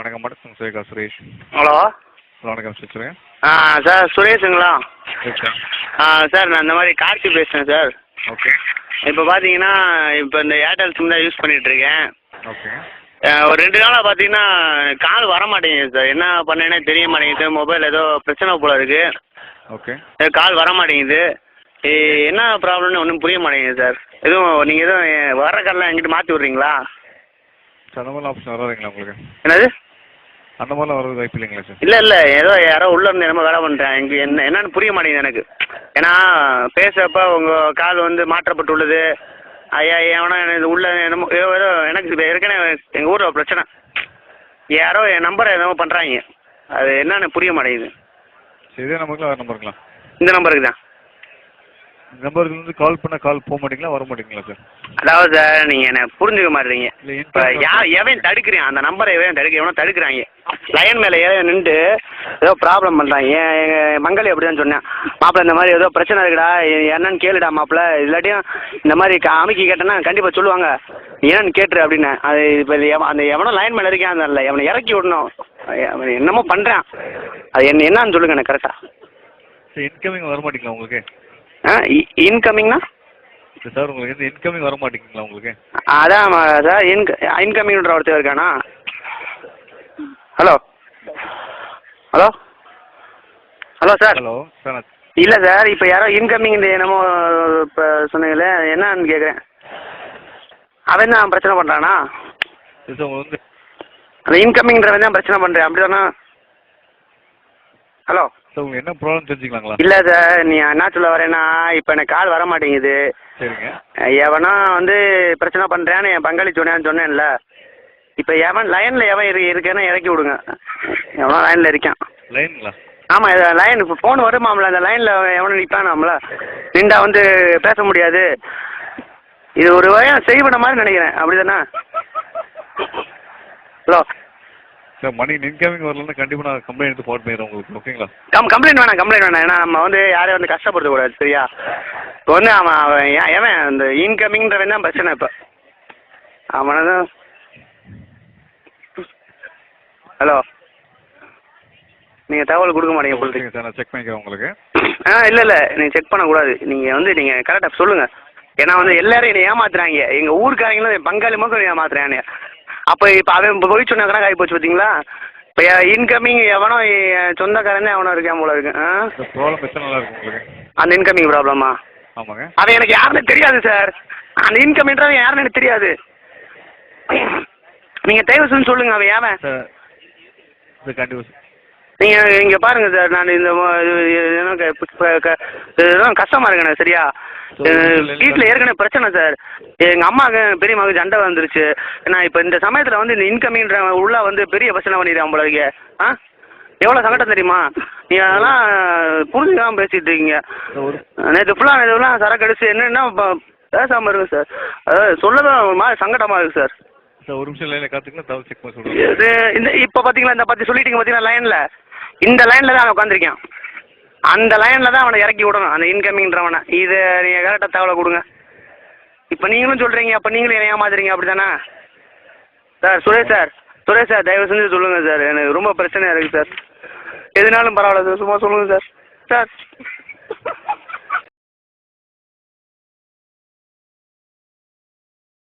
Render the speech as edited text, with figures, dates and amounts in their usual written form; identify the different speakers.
Speaker 1: வணக்கம் madam, Surekha Suresh.
Speaker 2: Hello.
Speaker 1: வணக்கம் sir, சொல்லுங்கள்.
Speaker 2: சார் சுரேஷுங்களா?
Speaker 1: சார்.
Speaker 2: சார் நான் இந்த மாதிரி கார்த்தி பேசுகிறேன் சார்.
Speaker 1: ஓகே.
Speaker 2: இப்போ பார்த்தீங்கன்னா இப்போ இந்த ஏர்டெல் சிம் தான் யூஸ் பண்ணிகிட்ருக்கேன்.
Speaker 1: ஓகே.
Speaker 2: ஒரு 2 நாளாக பார்த்தீங்கன்னா கால் வர மாட்டேங்குது சார். என்ன பண்ணேன்னே தெரிய மாட்டேங்குது. மொபைல் ஏதோ பிரச்சனை போல இருக்குது.
Speaker 1: ஓகே.
Speaker 2: கால் வர மாட்டேங்குது. என்ன ப்ராப்ளம்னு ஒன்றும் புரிய மாட்டேங்குது சார். எதுவும் நீங்கள் எதுவும் வர கார்டெலாம் எங்கிட்ட மாற்றி விட்றீங்களா?
Speaker 1: சார் அந்த மாதிரிலாம் ஆப்ஷன் வராதுங்களா உங்களுக்கு?
Speaker 2: என்னது?
Speaker 1: அந்த மாதிரிலாம் வரது வாய்ப்பு இல்லைங்களா சார்?
Speaker 2: இல்லை ஏதோ யாரோ உள்ளே இருந்து என்னமோ வேலை பண்ணுறேன். இங்கே என்னன்னு புரிய மாட்டேங்குது எனக்கு. ஏன்னா பேசுகிறப்ப உங்கள் கால் வந்து மாற்றப்பட்டுள்ளது. ஐயா எவனா உள்ள என்னமோ ஏதோ எனக்கு ஏற்கனவே எங்கள் ஊரில் பிரச்சனை. யாரோ என் நம்பரை என்னமோ பண்ணுறாங்க. அது என்னன்னு புரிய மாட்டேங்குது.
Speaker 1: சரி, இதே நம்பருங்களா வேறு நம்பருங்களா?
Speaker 2: இந்த நம்பருக்கு தான்.
Speaker 1: இந்த நம்பருக்கு வந்து கால் பண்ணால் கால் போக மாட்டீங்களா, வர மாட்டீங்களா சார்?
Speaker 2: அதாவது சார் நீங்கள் என்ன புரிஞ்சுக்க மாட்டீங்க.
Speaker 1: இல்லை
Speaker 2: இப்போ எவன் தடுக்கிறேன் அந்த நம்பரை எவனோ தடுக்கிறாங்க. லைன் மேலே நின்று ஏதோ ப்ராப்ளம் பண்ணுறாங்க. எங்கள் மங்களி அப்படி தான் சொன்னேன். மாப்பிள்ளை இந்த மாதிரி ஏதோ பிரச்சனை இருக்குடா, என்னன்னு கேளுடா மாப்பிள்ளை. இல்லாட்டியும் இந்த மாதிரி அமைக்கி கேட்டேன்னா கண்டிப்பாக சொல்லுவாங்க, என்னன்னு கேட்டுரு அப்படின்னு. அது இப்போ அந்த எவனோ லைன் மேலே இருக்கேன், அந்த இல்லை எவனை இறக்கி விடணும். என்னமோ பண்ணுறான். அது என்னன்னு சொல்லுங்க எனக்கு கரெக்டாக.
Speaker 1: சார் இன்கமிங் வர மாட்டீங்களா உங்களுக்கு?
Speaker 2: இன்கமிங்னா?
Speaker 1: சார் உங்களுக்கு எந்த இன்கமிங் வர மாட்டேங்குங்களா உங்களுக்கு?
Speaker 2: அதான் சார் இன்கமிங்ன்ற ஒருத்தர் இருக்கானா? Hello hello hello sir.
Speaker 1: Hello sir.
Speaker 2: இல்லை சார், இப்போ யாரோ இன்கமிங் இந்த என்னமோ இப்போ சொன்னீங்களே என்னன்னு கேட்குறேன். அவன் தான் பிரச்சனை பண்ணுறானா?
Speaker 1: சார் உங்களுக்கு வந்து
Speaker 2: அந்த இன்கமிங்ன்றவன் தான் பிரச்சனை பண்ணுறேன் அப்படி தானே? ஹலோ
Speaker 1: சார், உங்களுக்கு என்ன ப்ராப்ளம் தெரிஞ்சுக்கலாங்களா?
Speaker 2: இல்லை சார், நீ என்ன சொல்ல வரேன்னா இப்போ எனக்கு கால் வர மாட்டேங்குது.
Speaker 1: சரிங்க.
Speaker 2: எவனா வந்து பிரச்சனை பண்ணுறேன்னு என் பங்காளி சொன்னேன்ல. இப்போ லைனில் எவன் இருக்கேன்னு இறக்கி விடுங்க. எவனோ லைனில் இருக்கான்.
Speaker 1: லைனுங்களா?
Speaker 2: ஆமாம், லைன் இப்போ ஃபோன் வருமாம்ல, அந்த லைனில் எவனும் நிற்பானாம்ல, நின்றா வந்து பேச முடியாது. இது ஒரு வகையாக செய்வன மாதிரி நினைக்கிறேன், அப்படி தானே? ஹலோ
Speaker 1: சார், மணி இன்கமிங் வரலன்னா கண்டிப்பாக நான் கம்ப்ளைண்ட் எடுத்து போட் பண்ணிடுறேன் உங்களுக்கு, ஓகேங்களா?
Speaker 2: கம்ப்ளைண்ட் வேணாம். ஏன்னா நம்ம வந்து யாரையும் வந்து கஷ்டப்படுத்தக்கூடாது, சரியா? இப்போ வந்து அவன் எவன் அந்த இன்கமிங்ன்றவன் தான் பிரச்சனை. இப்போ அவனை தான். ஹலோ, நீங்கள் தகவல் கொடுக்க மாட்டீங்க போல
Speaker 1: சார். நான் செக் பண்ணிக்கிறேன் உங்களுக்கு.
Speaker 2: இல்லை நீங்கள் செக் பண்ணக்கூடாது. நீங்கள் கரெக்டாக சொல்லுங்கள். ஏன்னா வந்து எல்லாரும் என்னை ஏமாத்துறாங்க. எங்கள் ஊருக்காரங்களும் என் பங்காளி மக்கள் ஏமாத்துறாங்க. அப்போ அவன் போய் சொன்ன கணக்கு ஆகி போச்சு பார்த்தீங்களா? இப்போ இன்கமிங் எவனோ சொந்தக்காரன் தான் எவனோ இருக்கான் போல இருக்கு.
Speaker 1: ப்ராப்ளம் எத்தனை நாளாக இருக்கும் உங்களுக்கு?
Speaker 2: அந்த இன்கமிங் ப்ராப்ளமா?
Speaker 1: ஆமாங்க.
Speaker 2: அது எனக்கு யாருன்னு தெரியாது சார். அந்த இன்கமிங்ன்றவன் யாருன்னு எனக்கு தெரியாது. நீங்கள் தயவு சொல்லுங்கள் அவன் ஏவன்
Speaker 1: சார். இது கண்டிப்பாக
Speaker 2: நீங்கள் இங்கே பாருங்கள் சார். நான் இந்த இதெல்லாம் கஷ்டமாக இருக்கேண்ணே, சரியா? வீட்டில் ஏற்கனவே பிரச்சனை சார். எங்கள் அம்மாவுக்கு பெரிய மகன் சண்டை வந்துருச்சு. நான் இப்போ இந்த சமயத்தில் வந்து இந்த இன்கமிங்ன்ற உள்ளே வந்து பெரிய பிரச்சனை பண்ணிடுறேன் போல இருக்கே. எவ்வளோ சங்கடம் தெரியுமா? நீங்கள் அதெல்லாம் புரிஞ்சுக்காமல் பேசிகிட்டு இருக்கீங்க. நேற்று ஃபுல்லாக சரக்கு அடிச்சு என்னென்னா பேசாமல் இருக்கு சார். அதாவது சொல்லதான் ஒரு மாதிரி சங்கடமாக இருக்குது சார்.
Speaker 1: சார் ஒரு நிமிஷம் லைனில் காத்துக்கலாம், தவிர செக் பண்ண சொல்லுங்கள்.
Speaker 2: இந்த இப்போ பார்த்தீங்களா, இந்த பற்றி சொல்லிட்டீங்க பார்த்தீங்கன்னா லைனில், இந்த லைனில் தான் அவன் உட்காந்துருக்கான். அந்த லைனில் தான் அவனை இறக்கி விடணும், அந்த இன்கமிங்ன்றவனை. இது நீங்கள் கரெக்டாக தகவலை கொடுங்க. இப்போ நீங்களும் சொல்கிறீங்க, அப்போ நீங்களும் என்ன ஏமாத்துறீங்க, அப்படி தானே சார்? சுரேஷ் சார் தயவு செஞ்சு சொல்லுங்கள் சார். எனக்கு ரொம்ப பிரச்சனையாக இருக்குது சார். எதுனாலும் பரவாயில்ல சார், சும்மா சொல்லுங்கள் சார்.